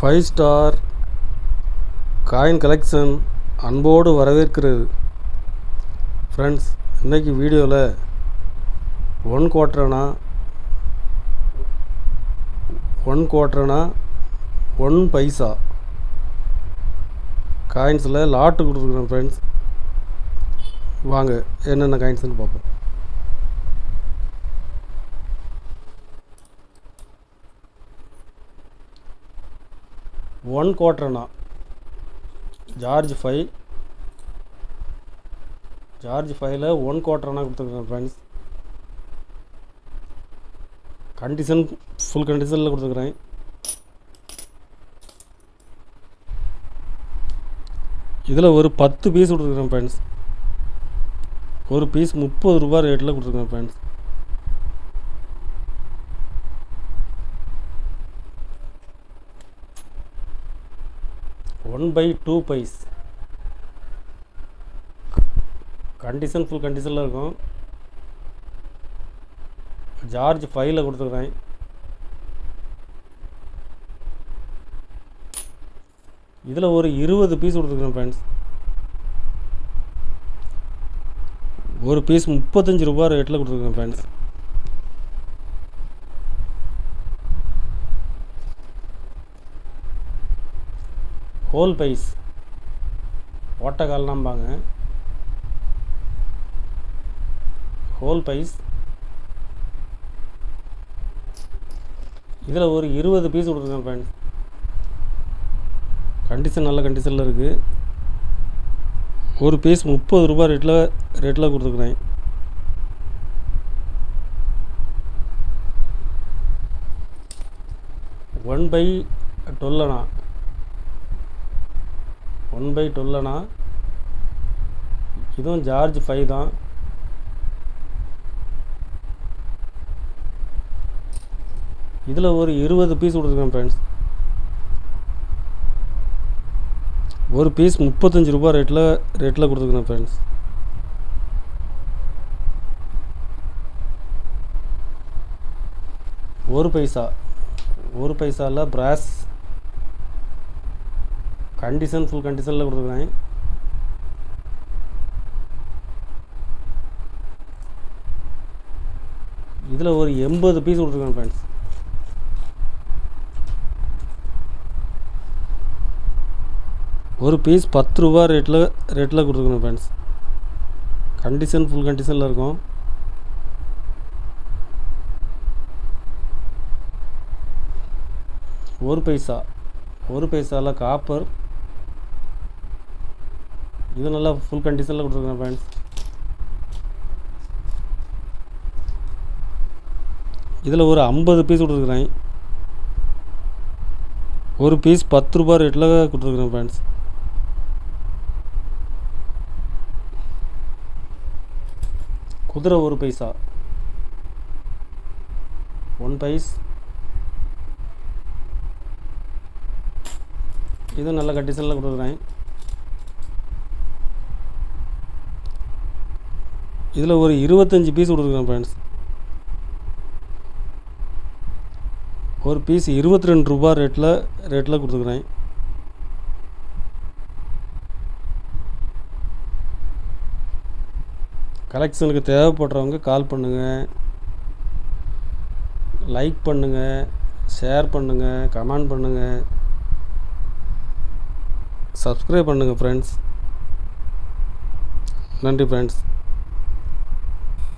Five star coin collection அன்போடு வரவேற்கிறது. Friends, இன்றைக்கி வீடியோவில் 1 குவார்ட்டர்னா 1 பைசா காயின்ஸில் லாட்டு கொடுத்துருக்குறேன். ஃப்ரெண்ட்ஸ், வாங்க என்னென்ன காயின்ஸ்னு பார்ப்போம். ஒன் குவார்ட்டர்னா ஜார்ஜ் 5ல் 1 குவார்ட்டர்னா கொடுத்துருக்குறேன். ஃப்ரெண்ட்ஸ், கண்டிஷன் ஃபுல் கண்டிஷனில் கொடுத்துருக்குறேன். இதில் ஒரு 10 பீஸ் கொடுத்துருக்குறேன். ஃப்ரெண்ட்ஸ், ஒரு பீஸ் 30 ரூபா ரேட்டில் கொடுத்துருக்குறேன். ஃப்ரெண்ட்ஸ், ஒன் பை 2 பைஸ் கண்டிஷன் ஃபுல் கண்டிஷனில் இருக்கும். ஜார்ஜ் 5ல் கொடுத்துருக்குறேன். இதில் ஒரு 20 பீஸ் கொடுத்துருக்குறேன். ஃப்ரெண்ட்ஸ், ஒரு பீஸ் 35 ரூபா ரேட்டில் கொடுத்துருக்குறேன். ஃப்ரெண்ட்ஸ், ஹோல் பைஸ் ஓட்டக்கால்னாம்பாங்க. ஹோல் பைஸ் இதில் ஒரு 20 பீஸ் கொடுத்துருக்கேன். ஃப்ரெண்ட்ஸ், கண்டிஷன் நல்ல கண்டிஷனில் இருக்குது. ஒரு பீஸ் 30 ரூபா ரேட்டில் கொடுத்துருக்குறேன். ஒன் பை 12 இதுவும் ஜார்ஜ் 5 தான். இதில் ஒரு 20 பீஸ் கொடுத்துருக்கேன். ஃப்ரெண்ட்ஸ், ஒரு பீஸ் 35 ரூபா ரேட்டில் கொடுத்துருக்குறேன். ஃப்ரெண்ட்ஸ், ஒரு பைசாவில் பிராஸ் கண்டிஷன் ஃபுல் கண்டிஷனில் கொடுத்துருக்குறேன். இதில் ஒரு 80 பீஸ் கொடுத்துருக்கேன். ஃப்ரெண்ட்ஸ், ஒரு பீஸ் 10 ரூபா ரேட்டில் கொடுத்துருக்கேன். ஃப்ரெண்ட்ஸ், கண்டிஷன் ஃபுல் கண்டிஷனில் இருக்கும். ஒரு பைசாவில் காப்பர், இது நல்லா ஃபுல் கண்டிஷனில் கொடுத்துருக்கேன். ஃப்ரெண்ட்ஸ், இதில் ஒரு 50 பீஸ் கொடுத்துருக்குறேன். ஒரு பீஸ் 10 ரூபா ரேட்டில் கொடுத்துருக்குறேன். ஃப்ரெண்ட்ஸ், குதிரை ஒரு பைசா 1 பைஸ், இது நல்ல கண்டிஷனில் கொடுத்துருக்குறேன். இதில் ஒரு 25 பீஸ் கொடுத்துருக்குறேன். ஃப்ரெண்ட்ஸ், ஒரு பீஸ் 22 ரூபா ரேட்டில் கொடுத்துருக்குறேன். கலெக்ஷனுக்கு தேவைப்படுறவங்க கால் பண்ணுங்கள், லைக் பண்ணுங்கள், ஷேர் பண்ணுங்கள், கமெண்ட் பண்ணுங்கள், சப்ஸ்கிரைப் பண்ணுங்கள். ஃப்ரெண்ட்ஸ், நன்றி. ஃப்ரெண்ட்ஸ்.